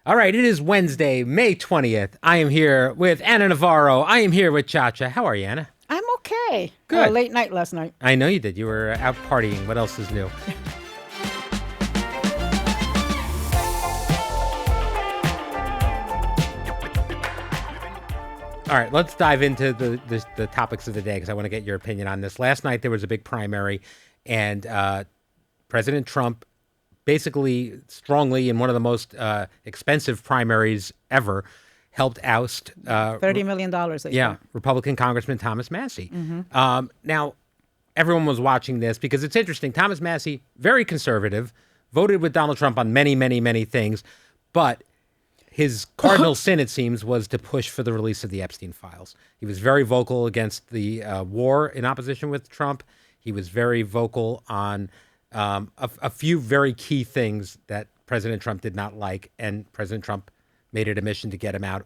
All right, it is Wednesday, May 20th. I am here with Anna Navarro. I am here with Chacha. How are you, Anna? I'm okay. Good. Had a late night last night. I know you did. You were out partying. What else is new? All right, let's dive into the topics of the day because I want to get your opinion on this. Last night, there was a big primary, and President Trump basically strongly in one of the most expensive primaries ever helped oust $30 million. Republican Congressman Thomas Massie. Now, everyone was watching this because it's interesting. Thomas Massie, very conservative, voted with Donald Trump on many, many, many things, but his cardinal sin, it seems, was to push for the release of the Epstein files. He was very vocal against the war in opposition with Trump. He was very vocal on a few very key things that President Trump did not like, and President Trump made it a mission to get him out.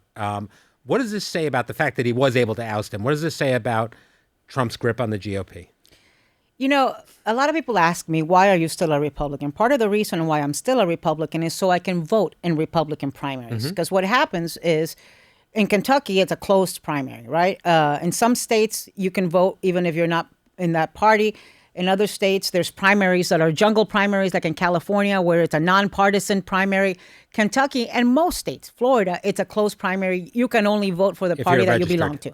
What does this say about the fact that he was able to oust him? What does this say about Trump's grip on the GOP? You know, a lot of people ask me, why are you still a Republican? Part of the reason why I'm still a Republican is so I can vote in Republican primaries. Because what happens is, in Kentucky, it's a closed primary, right? In some states, you can vote even if you're not in that party. In other states, there's primaries that are jungle primaries, like in California, where it's a nonpartisan primary. Kentucky and most states, Florida, it's a closed primary. You can only vote for the party that you belong to.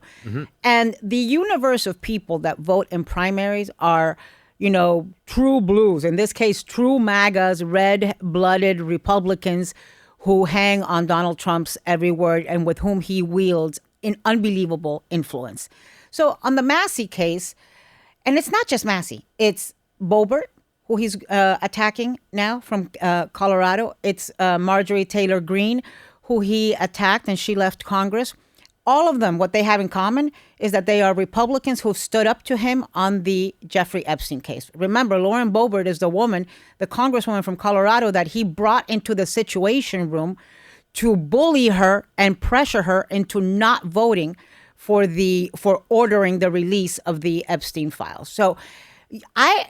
And the universe of people that vote in primaries are, you know, true blues. In this case, true MAGAs, red-blooded Republicans who hang on Donald Trump's every word and with whom he wields an unbelievable influence. So on the Massie case, and it's not just Massie. It's Boebert, who he's attacking now from Colorado. It's Marjorie Taylor Greene, who he attacked, and she left Congress. All of them, what they have in common is that they are Republicans who stood up to him on the Jeffrey Epstein case. Remember, Lauren Boebert is the woman, the congresswoman from Colorado, that he brought into the Situation Room to bully her and pressure her into not voting for ordering the release of the Epstein files. So I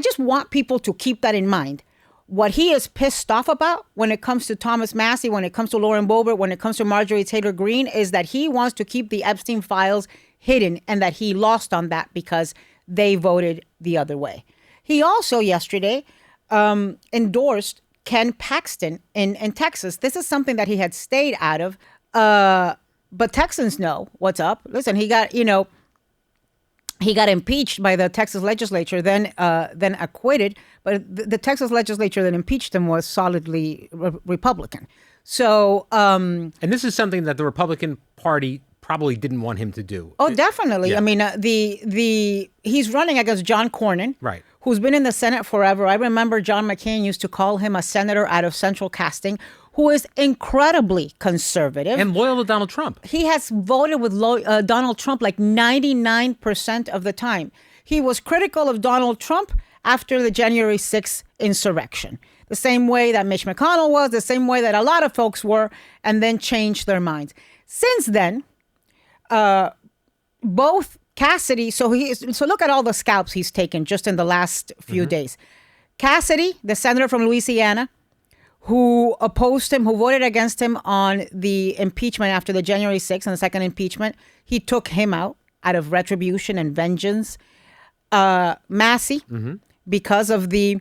just want people to keep that in mind. What he is pissed off about when it comes to Thomas Massie, when it comes to Lauren Boebert, when it comes to Marjorie Taylor Greene, is that he wants to keep the Epstein files hidden and that he lost on that because they voted the other way. He also yesterday endorsed Ken Paxton in Texas. This is something that he had stayed out of. But Texans know what's up. Listen, he got impeached by the Texas legislature, then acquitted. But the Texas legislature that impeached him was solidly Republican. So, and this is something that the Republican Party probably didn't want him to do. Oh, definitely. Yeah. I mean, he's running against John Cornyn, right, who's been in the Senate forever. I remember John McCain used to call him a senator out of Central Casting, who is incredibly conservative. And loyal to Donald Trump. He has voted with Donald Trump like 99% of the time. He was critical of Donald Trump after the January 6th insurrection. The same way that Mitch McConnell was, the same way that a lot of folks were, and then changed their minds. Since then, both Cassidy, so look at all the scalps he's taken just in the last few days. Cassidy, the senator from Louisiana, who opposed him, who voted against him on the impeachment after the January 6th and the second impeachment. He took him out of retribution and vengeance. Massie, because of the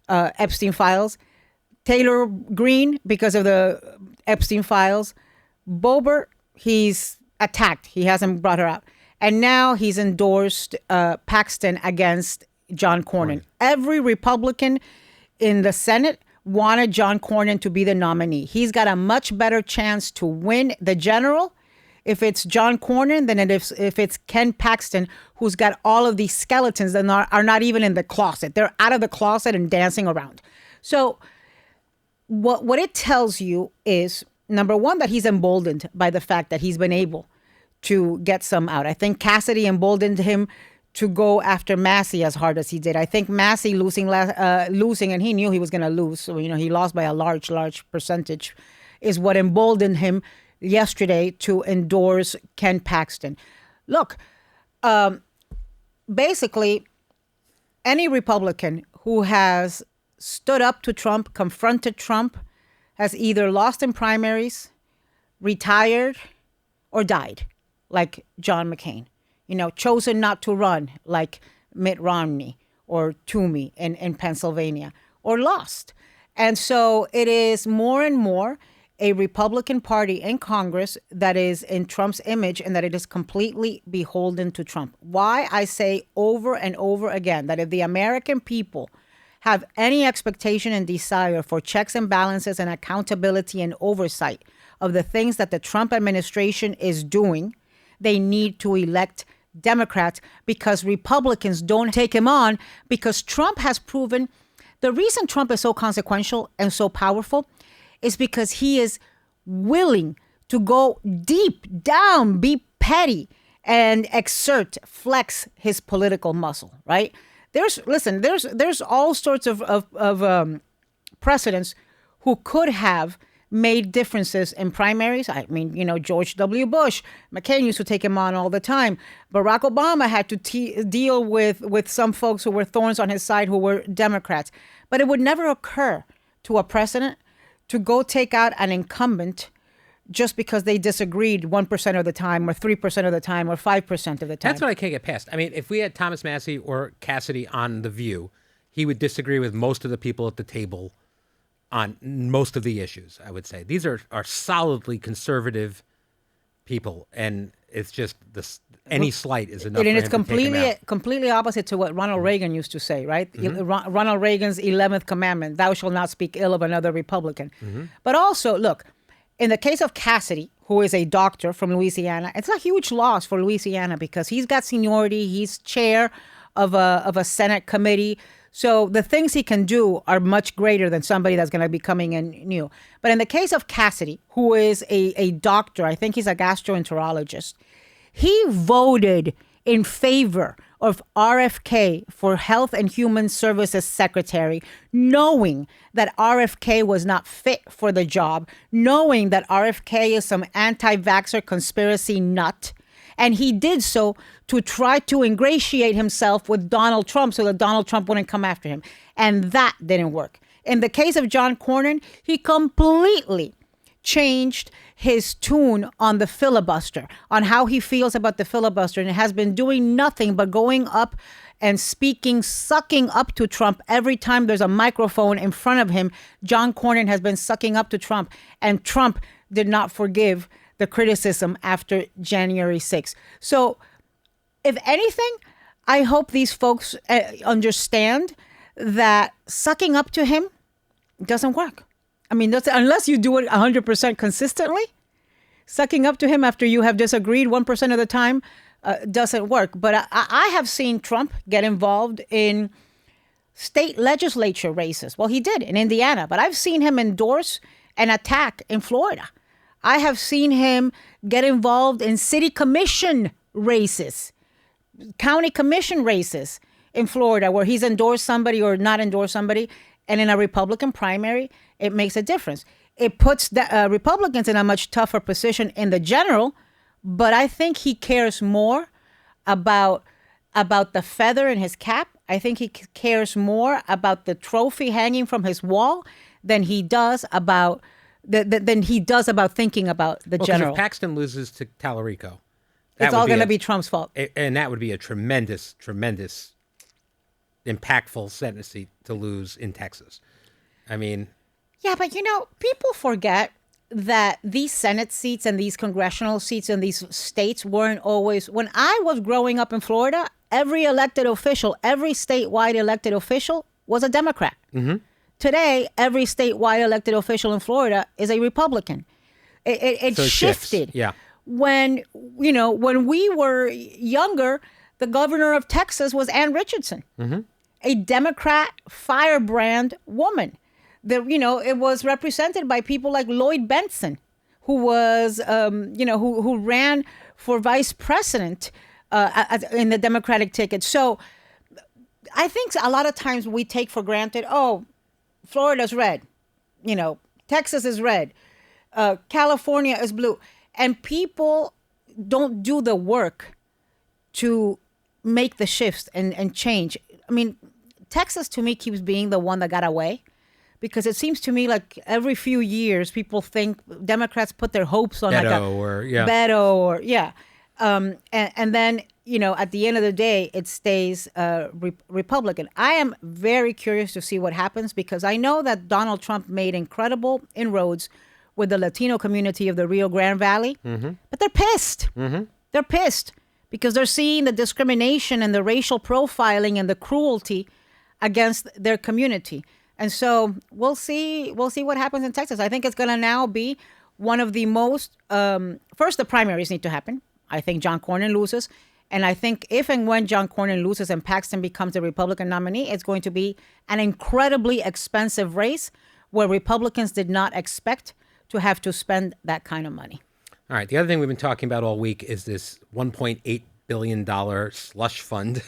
Epstein files. Taylor Greene, because of the Epstein files. Boebert, he's attacked. He hasn't brought her out. And now he's endorsed Paxton against John Cornyn. Right. Every Republican in the Senate wanted John Cornyn to be the nominee. He's got a much better chance to win the general if it's John Cornyn than if it's Ken Paxton, who's got all of these skeletons that are not even in the closet. They're out of the closet and dancing around. So what it tells you is, number one, that he's emboldened by the fact that he's been able to get some out. I think Cassidy emboldened him to go after Massie as hard as he did. I think Massie losing, and he knew he was going to lose. So, he lost by a large percentage, is what emboldened him yesterday to endorse Ken Paxton. Look, basically, any Republican who has stood up to Trump, confronted Trump, has either lost in primaries, retired, or died, like John McCain. Chosen not to run, like Mitt Romney or Toomey in Pennsylvania, or lost. And so it is more and more a Republican Party in Congress that is in Trump's image and that it is completely beholden to Trump. Why I say over and over again that if the American people have any expectation and desire for checks and balances and accountability and oversight of the things that the Trump administration is doing, they need to elect Democrats, because Republicans don't take him on, because Trump has proven the reason Trump is so consequential and so powerful is because he is willing to go deep down, be petty, and flex his political muscle, right? There's all sorts of precedents who could have made differences in primaries. I mean, George W. Bush, McCain used to take him on all the time. Barack Obama had to deal with some folks who were thorns on his side who were Democrats. But it would never occur to a president to go take out an incumbent just because they disagreed 1% of the time or 3% of the time or 5% of the time. That's what I can't get past. I mean, if we had Thomas Massie or Cassidy on The View, he would disagree with most of the people at the table on most of the issues, I would say. These are solidly conservative people, and it's just any slight is enough. And for it's him to take him out. completely opposite to what Ronald Reagan used to say, right? Ronald Reagan's 11th commandment, thou shalt not speak ill of another Republican. But also, look, in the case of Cassidy, who is a doctor from Louisiana, it's a huge loss for Louisiana because he's got seniority. He's chair of a Senate committee. So the things he can do are much greater than somebody that's going to be coming in new. But in the case of Cassidy, who is a doctor, I think he's a gastroenterologist, he voted in favor of RFK for Health and Human Services Secretary, knowing that RFK was not fit for the job, knowing that RFK is some anti-vaxxer conspiracy nut. And he did so to try to ingratiate himself with Donald Trump so that Donald Trump wouldn't come after him. And that didn't work. In the case of John Cornyn, he completely changed his tune on the filibuster, on how he feels about the filibuster, and has been doing nothing but going up and speaking, sucking up to Trump every time there's a microphone in front of him. John Cornyn has been sucking up to Trump, and Trump did not forgive the criticism after January 6th. So if anything, I hope these folks understand that sucking up to him doesn't work. I mean, unless you do it 100% consistently, sucking up to him after you have disagreed 1% of the time doesn't work. But I have seen Trump get involved in state legislature races. Well, he did in Indiana, but I've seen him endorse an attack in Florida. I have seen him get involved in city commission races, county commission races in Florida, where he's endorsed somebody or not endorsed somebody. And in a Republican primary, it makes a difference. It puts the Republicans in a much tougher position in the general, but I think he cares more about the feather in his cap. I think he cares more about the trophy hanging from his wall than he does about thinking about the general. If Paxton loses to Tallarico, it's all going to be Trump's fault. And that would be a tremendous, tremendous, impactful Senate seat to lose in Texas. I mean... Yeah, but people forget that these Senate seats and these congressional seats in these states weren't always... When I was growing up in Florida, every elected official, every statewide elected official was a Democrat. Mm-hmm. Today, every statewide elected official in Florida is a Republican. It shifted. Yeah. When we were younger, the governor of Texas was Ann Richardson, a Democrat firebrand woman. It was represented by people like Lloyd Bentsen, who was, who ran for vice president in the Democratic ticket. So I think a lot of times we take for granted, Florida's red, Texas is red, California is blue. And people don't do the work to make the shifts and change. I mean, Texas to me keeps being the one that got away because it seems to me like every few years people think Democrats put their hopes on Beto or and then at the end of the day it stays Republican. I am very curious to see what happens, because I know that Donald Trump made incredible inroads with the Latino community of the Rio Grande Valley, but they're pissed. They're pissed because they're seeing the discrimination and the racial profiling and the cruelty against their community. And so we'll see what happens in Texas. I think it's going to now be one of the most, first, the primaries need to happen. I think John Cornyn loses. And I think if and when John Cornyn loses and Paxton becomes the Republican nominee, it's going to be an incredibly expensive race where Republicans did not expect to have to spend that kind of money. All right. The other thing we've been talking about all week is this $1.8 billion slush fund,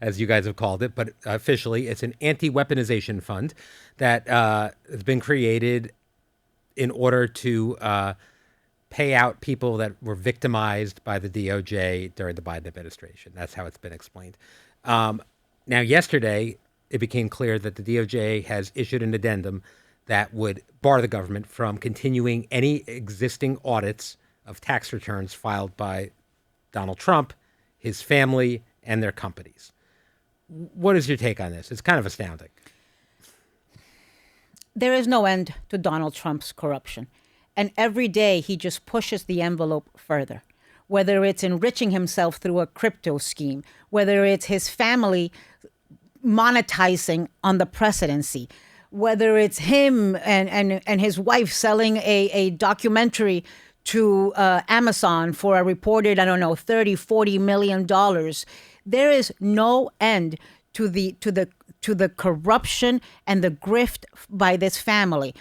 as you guys have called it. But officially, it's an anti-weaponization fund that has been created in order to pay out people that were victimized by the DOJ during the Biden administration. That's how it's been explained. Now, yesterday, it became clear that the DOJ has issued an addendum that would bar the government from continuing any existing audits of tax returns filed by Donald Trump, his family, and their companies. What is your take on this? It's kind of astounding. There is no end to Donald Trump's corruption. And every day he just pushes the envelope further, whether it's enriching himself through a crypto scheme, whether it's his family monetizing on the presidency, whether it's him and his wife selling a documentary to Amazon for a reported, $30-40 million. There is no end to the corruption and the grift by this family.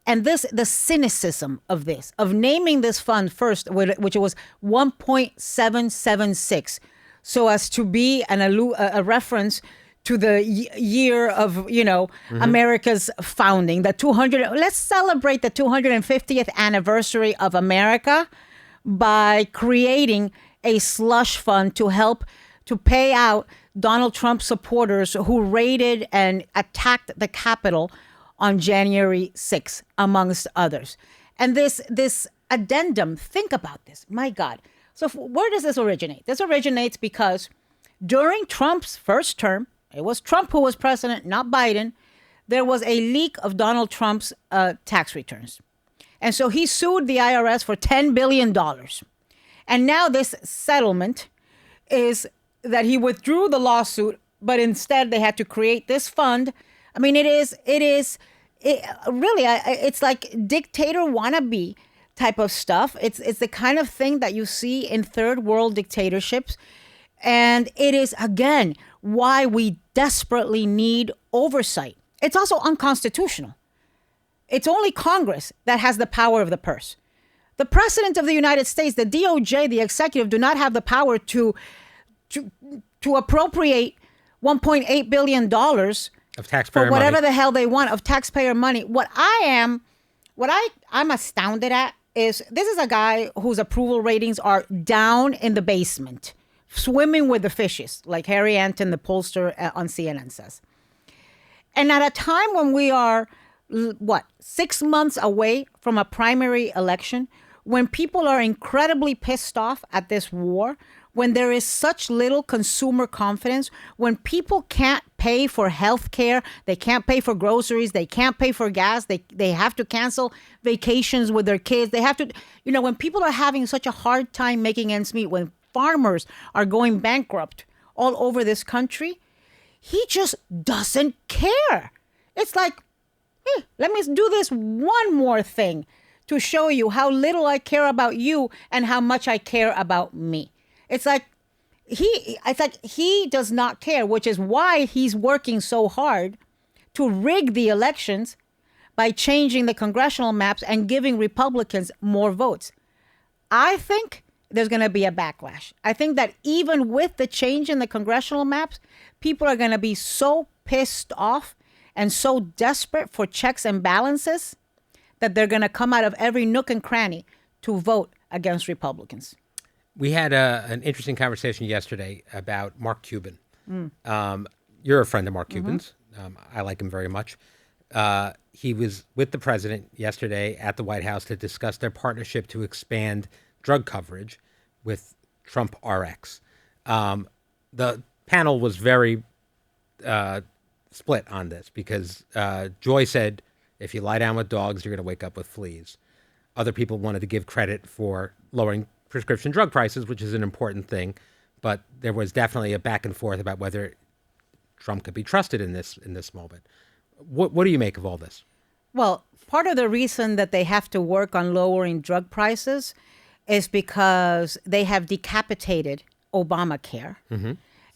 And the cynicism of this, of naming this fund first, which was 1.776, so as to be a reference to the year of, America's founding, let's celebrate the 250th anniversary of America by creating a slush fund to help to pay out Donald Trump supporters who raided and attacked the Capitol on January 6th, amongst others. And this addendum, think about this, my God. So where does this originate? This originates because during Trump's first term, it was Trump who was president, not Biden, there was a leak of Donald Trump's tax returns. And so he sued the IRS for $10 billion. And now this settlement is that he withdrew the lawsuit, but instead they had to create this fund. I mean, it's like dictator wannabe type of stuff. It's the kind of thing that you see in third world dictatorships. And it is, again, why we desperately need oversight. It's also unconstitutional. It's only Congress that has the power of the purse. The President of the United States, the DOJ, the executive, do not have the power to appropriate $1.8 billion of taxpayer for whatever money. The hell they want of taxpayer money. What I'm astounded at is this is a guy whose approval ratings are down in the basement, swimming with the fishes, like Harry Anton, the pollster on CNN says. And at a time when we are, 6 months away from a primary election, when people are incredibly pissed off at this war, when there is such little consumer confidence, when people can't pay for health care, they can't pay for groceries, they can't pay for gas, they have to cancel vacations with their kids, they have to, when people are having such a hard time making ends meet, when farmers are going bankrupt all over this country, he just doesn't care. It's like, let me do this one more thing to show you how little I care about you and how much I care about me. It's like he does not care, which is why he's working so hard to rig the elections by changing the congressional maps and giving Republicans more votes. I think there's going to be a backlash. I think that even with the change in the congressional maps, people are going to be so pissed off and so desperate for checks and balances that they're going to come out of every nook and cranny to vote against Republicans. We had an interesting conversation yesterday about Mark Cuban. You're a friend of Mark Cuban's. I like him very much. He was with the president yesterday at the White House to discuss their partnership to expand drug coverage with Trump RX. The panel was very split on this because Joy said, if you lie down with dogs, you're going to wake up with fleas. Other people wanted to give credit for lowering prescription drug prices, which is an important thing. But there was definitely a back and forth about whether Trump could be trusted in this moment. What do you make of all this? Well, part of the reason that they have to work on lowering drug prices is because they have decapitated Obamacare.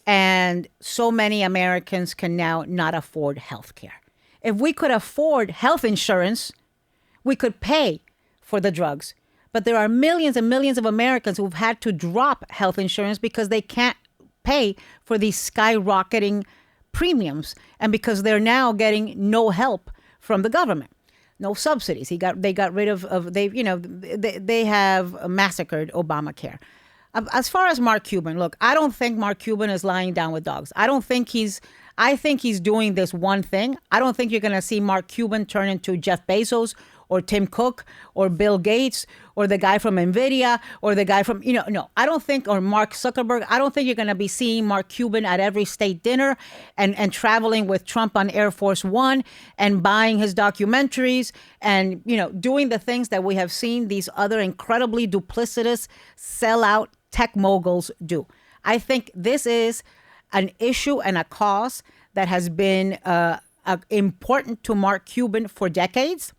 And so many Americans can now not afford health care. If we could afford health insurance, we could pay for the drugs. But there are millions and millions of Americans who've had to drop health insurance because they can't pay for these skyrocketing premiums, and because they're now getting no help from the government, no subsidies. They got rid of they have massacred Obamacare. As far as Mark Cuban, look, I don't think Mark Cuban is lying down with dogs. I think he's doing this one thing. I don't think you're going to see Mark Cuban turn into Jeff Bezos or Tim Cook or Bill Gates or the guy from NVIDIA or the guy from, no, I don't think, or Mark Zuckerberg. I don't think you're going to be seeing Mark Cuban at every state dinner and traveling with Trump on Air Force One and buying his documentaries and, doing the things that we have seen these other incredibly duplicitous sellout tech moguls do. I think this is an issue and a cause that has been important to Mark Cuban for decades.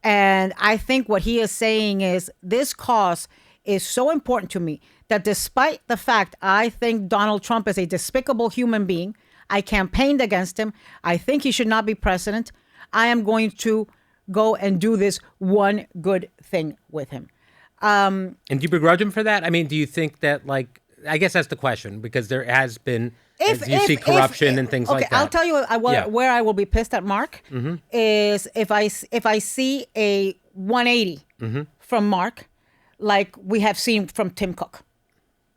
And I think what he is saying is this cause is so important to me that despite the fact I think Donald Trump is a despicable human being, I campaigned against him, I think he should not be president, I am going to go and do this one good thing with him. And do you begrudge him for that? I mean, do you think that, I guess that's the question, because there has been, you see corruption and things like that. I'll tell you where I will be pissed at Mark is if I see a 180 from Mark, like we have seen from Tim Cook,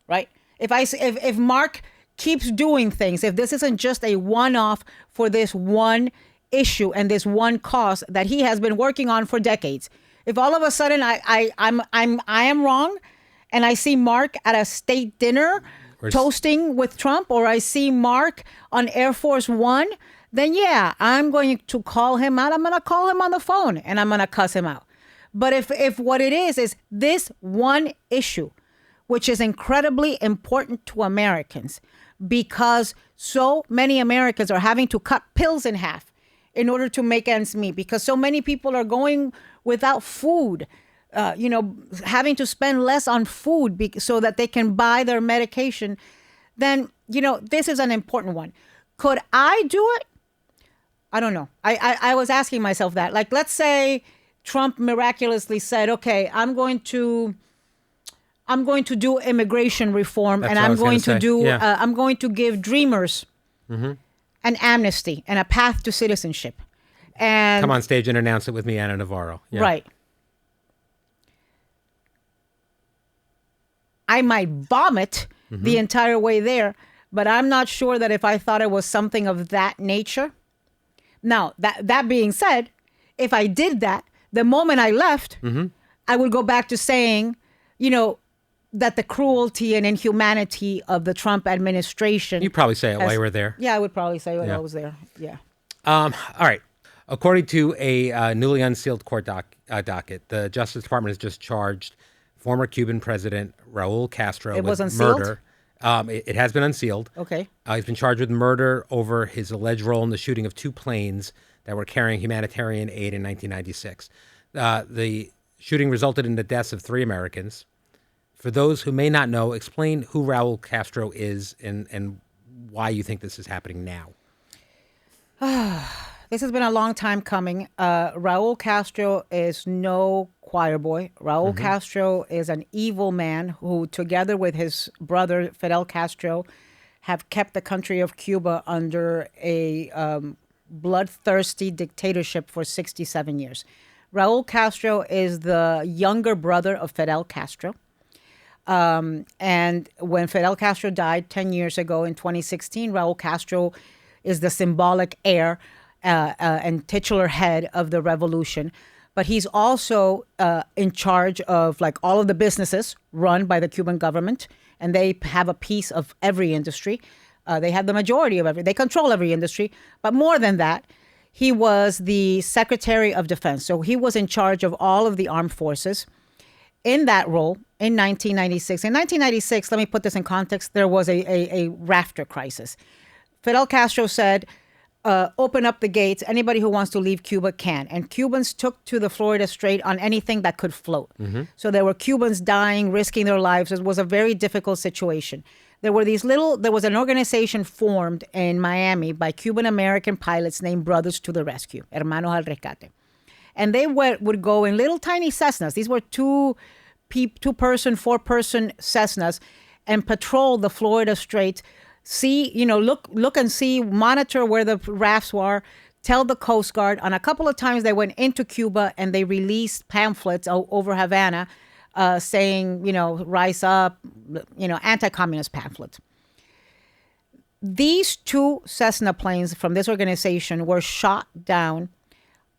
right? If Mark keeps doing things, if this isn't just a one-off for this one issue and this one cause that he has been working on for decades, if all of a sudden I am wrong, and I see Mark at a state dinner toasting with Trump, or I see Mark on Air Force One, then yeah, I'm going to call him out. I'm going to call him on the phone and I'm going to cuss him out. But if what it is this one issue, which is incredibly important to Americans, because so many Americans are having to cut pills in half in order to make ends meet, because so many people are going without food, having to spend less on food so that they can buy their medication, then, this is an important one. Could I do it? I don't know. I was asking myself that. Like, let's say Trump miraculously said, okay, I'm going to do immigration reform. That's and what I I'm was gonna going to say. do, Yeah. I'm going to give dreamers an amnesty and a path to citizenship. And Come on stage and announce it with me, Anna Navarro. Yeah. Right. I might vomit the entire way there, but I'm not sure that if I thought it was something of that nature. Now, that being said, if I did that, the moment I left, I would go back to saying, that the cruelty and inhumanity of the Trump administration. You probably say it while you were there. Yeah, I would probably say it while I was there. Yeah. All right. According to a newly unsealed court docket, the Justice Department has just charged former Cuban president Raúl Castro It was with unsealed? murder. It has been unsealed. Okay. He's been charged with murder over his alleged role in the shooting of two planes that were carrying humanitarian aid in 1996. The shooting resulted in the deaths of 3 Americans. For those who may not know, explain who Raúl Castro is and why you think this is happening now. This has been a long time coming. Raúl Castro is no choir boy. Raúl Castro is an evil man who, together with his brother, Fidel Castro, have kept the country of Cuba under a bloodthirsty dictatorship for 67 years. Raúl Castro is the younger brother of Fidel Castro. And when Fidel Castro died 10 years ago in 2016, Raúl Castro is the symbolic heir and titular head of the revolution. But he's also in charge of like all of the businesses run by the Cuban government, and they have a piece of every industry. They have the majority of they control every industry. But more than that, he was the Secretary of Defense. So he was in charge of all of the armed forces. In that role, in 1996. In 1996, let me put this in context, there was a rafter crisis. Fidel Castro said, open up the gates. Anybody who wants to leave Cuba can. And Cubans took to the Florida Strait on anything that could float. So there were Cubans dying, risking their lives. It was a very difficult situation. There was an organization formed in Miami by Cuban-American pilots named Brothers to the Rescue, Hermanos al Rescate. And they would go in little tiny Cessnas. These were two-person, four-person Cessnas, and patrol the Florida Strait. See, look and see, monitor where the rafts were, tell the Coast Guard. On a couple of times they went into Cuba and they released pamphlets over Havana saying, rise up, anti-communist pamphlets. These two Cessna planes from this organization were shot down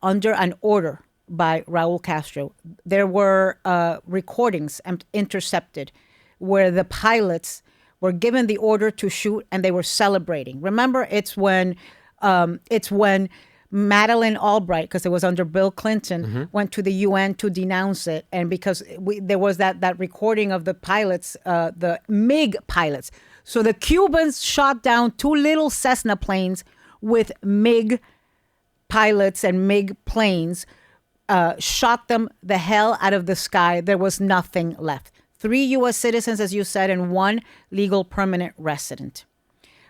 under an order by Raúl Castro. There were recordings intercepted where the pilots were given the order to shoot and they were celebrating. Remember, it's when Madeleine Albright, because it was under Bill Clinton, went to the UN to denounce it. And because there was that recording of the pilots, the MiG pilots. So the Cubans shot down two little Cessna planes with MiG pilots and MiG planes, shot them the hell out of the sky. There was nothing left. 3 U.S. citizens, as you said, and 1 legal permanent resident.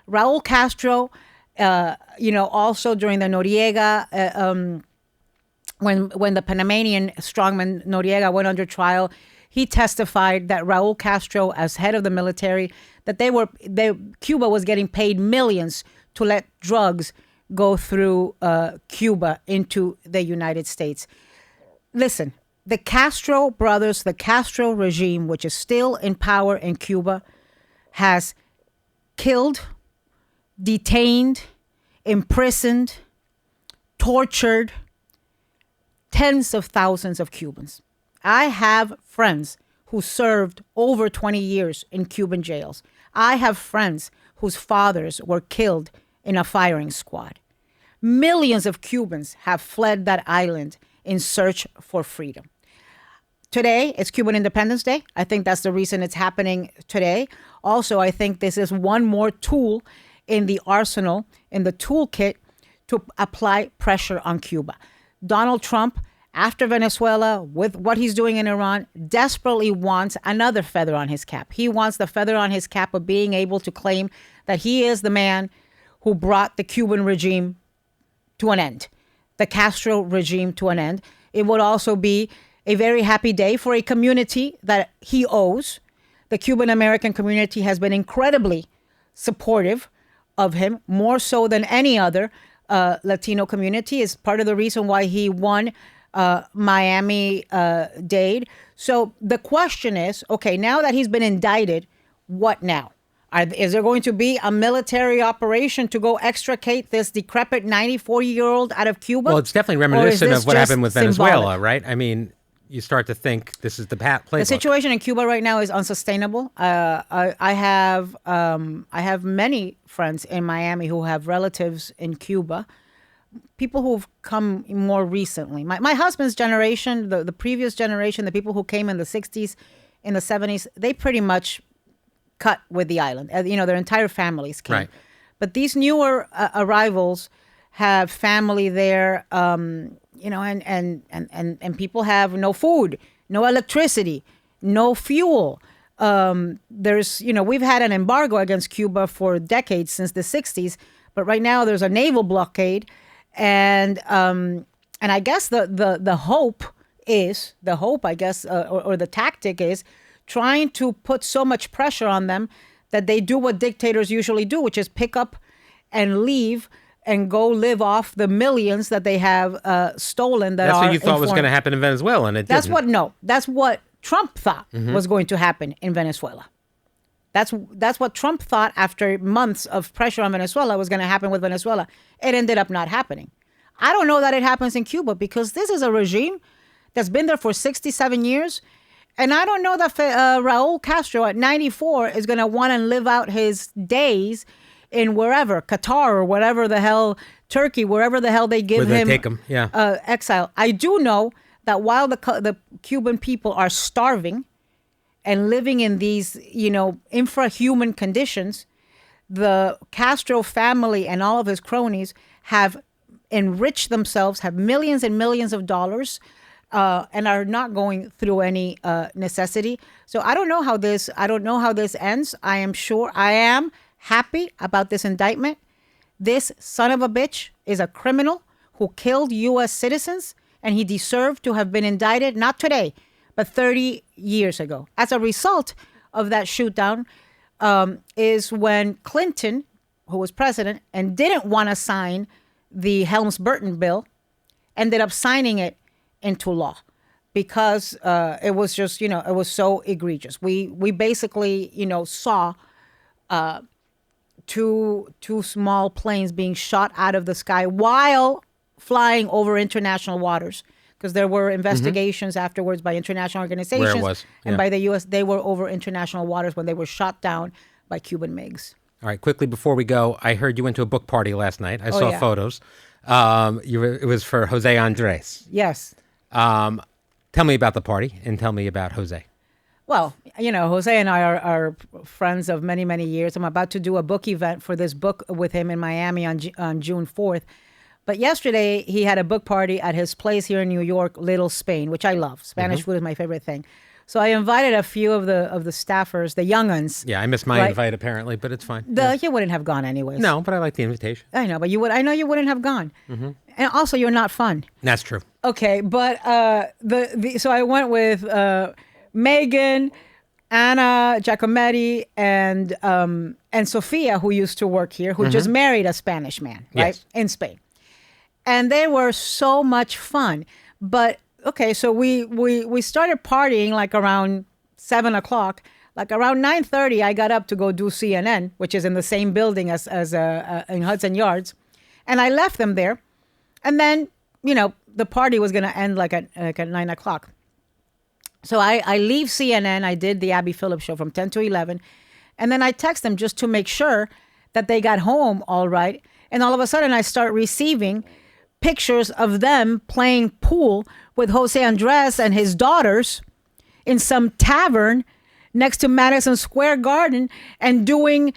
Raúl Castro, also during the Noriega, when the Panamanian strongman Noriega went under trial, he testified that Raúl Castro, as head of the military, that Cuba was getting paid millions to let drugs go through Cuba into the United States. Listen, the Castro brothers, the Castro regime, which is still in power in Cuba, has killed, detained, imprisoned, tortured tens of thousands of Cubans. I have friends who served over 20 years in Cuban jails. I have friends whose fathers were killed in a firing squad. Millions of Cubans have fled that island in search for freedom. Today, it's Cuban Independence Day. I think that's the reason it's happening today. Also, I think this is one more tool in the arsenal, in the toolkit, to apply pressure on Cuba. Donald Trump, after Venezuela, with what he's doing in Iran, desperately wants another feather on his cap. He wants the feather on his cap of being able to claim that he is the man who brought the Cuban regime to an end, the Castro regime to an end. It would also be a very happy day for a community that he owes. The Cuban American community has been incredibly supportive of him, more so than any other Latino community. Is part of the reason why he won Miami-Dade. So the question is, okay, now that he's been indicted, what now? Is there going to be a military operation to go extricate this decrepit 94-year-old out of Cuba? Well, it's definitely reminiscent of what happened with Venezuela, symbolic? right? I mean, you start to think this is the playbook. The situation in Cuba right now is unsustainable. I have many friends in Miami who have relatives in Cuba, people who've come more recently. My husband's generation, the previous generation, the people who came in the 60s, in the 70s, they pretty much cut with the island. Their entire families came. Right. But these newer arrivals have family there, and people have no food, no electricity, no fuel. We've had an embargo against Cuba for decades, since the 60s, but right now there's a naval blockade. And I guess the hope, I guess, or the tactic is trying to put so much pressure on them that they do what dictators usually do, which is pick up and leave and go live off the millions that they have stolen. That's what you thought was going to happen in Venezuela, and it didn't. That's what Trump thought was going to happen in Venezuela. That's what Trump thought after months of pressure on Venezuela was going to happen with Venezuela. It ended up not happening. I don't know that it happens in Cuba because this is a regime that's been there for 67 years. And I don't know that Raúl Castro at 94 is going to want to live out his days in wherever, Qatar or whatever the hell, Turkey, wherever the hell they give him, take him. Yeah. Exile. I do know that while the Cuban people are starving and living in these, infrahuman conditions, the Castro family and all of his cronies have enriched themselves, have millions and millions of dollars, and are not going through any necessity. So I don't know how this ends. I am happy about this indictment. This son of a bitch is a criminal who killed U.S. citizens, and he deserved to have been indicted, not today, but 30 years ago. As a result of that shootdown, is when Clinton, who was president and didn't want to sign the Helms-Burton bill, ended up signing it into law because it was just, it was so egregious. We basically, saw two small planes being shot out of the sky while flying over international waters, because there were investigations afterwards by international organizations Where it was. Yeah. and by the U.S. They were over international waters when they were shot down by Cuban MiGs. All right, quickly before we go, I heard you went to a book party last night. I saw yeah. photos. It was for José Andrés. Yes. Tell me about the party and tell me about José. Well, Jose and I are friends of many, many years. I'm about to do a book event for this book with him in Miami on June 4th. But yesterday, he had a book party at his place here in New York, Little Spain, which I love. Spanish food is my favorite thing. So I invited a few of the staffers, the younguns. Yeah, I missed my invite apparently, but it's fine. You wouldn't have gone anyways. No, but I like the invitation. I know, but you would. I know you wouldn't have gone. And also, you're not fun. That's true. Okay, but so I went with Megan, Anna Giacometti, and Sophia, who used to work here, who just married a Spanish man, right, Yes. in Spain. And they were so much fun. But okay, so we started partying like around 7:00. Like around 9:30, I got up to go do CNN, which is in the same building as in Hudson Yards, and I left them there. And then the party was gonna end like at 9:00. So I leave CNN. I did the Abby Phillips show from 10 to 11, and then I text them just to make sure that they got home all right. And all of a sudden, I start receiving pictures of them playing pool with José Andrés and his daughters in some tavern next to Madison Square Garden and doing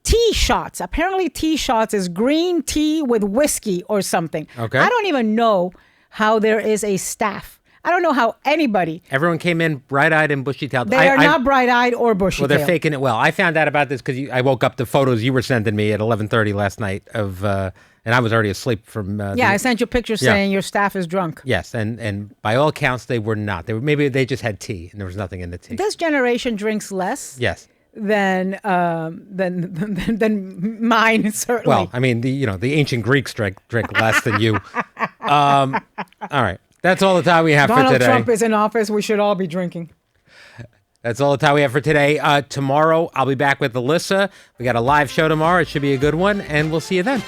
tea shots. Apparently tea shots is green tea with whiskey or something. Okay. I don't even know how there is a staff. I don't know how anybody. Everyone came in bright-eyed and bushy-tailed. They are not bright-eyed or bushy-tailed. Well, they're faking it well. I found out about this because I woke up to photos you were sending me at 11:30 last night of, and I was already asleep from. I sent you pictures saying your staff is drunk. Yes, and by all accounts, they were not. Maybe they just had tea and there was nothing in the tea. This generation drinks less. Yes. Than mine, certainly. Well, I mean, the ancient Greeks drink less than you. All right. That's all the time we have for today. Donald Trump is in office. We should all be drinking. That's all the time we have for today. Tomorrow, I'll be back with Alyssa. We got a live show tomorrow. It should be a good one, and we'll see you then.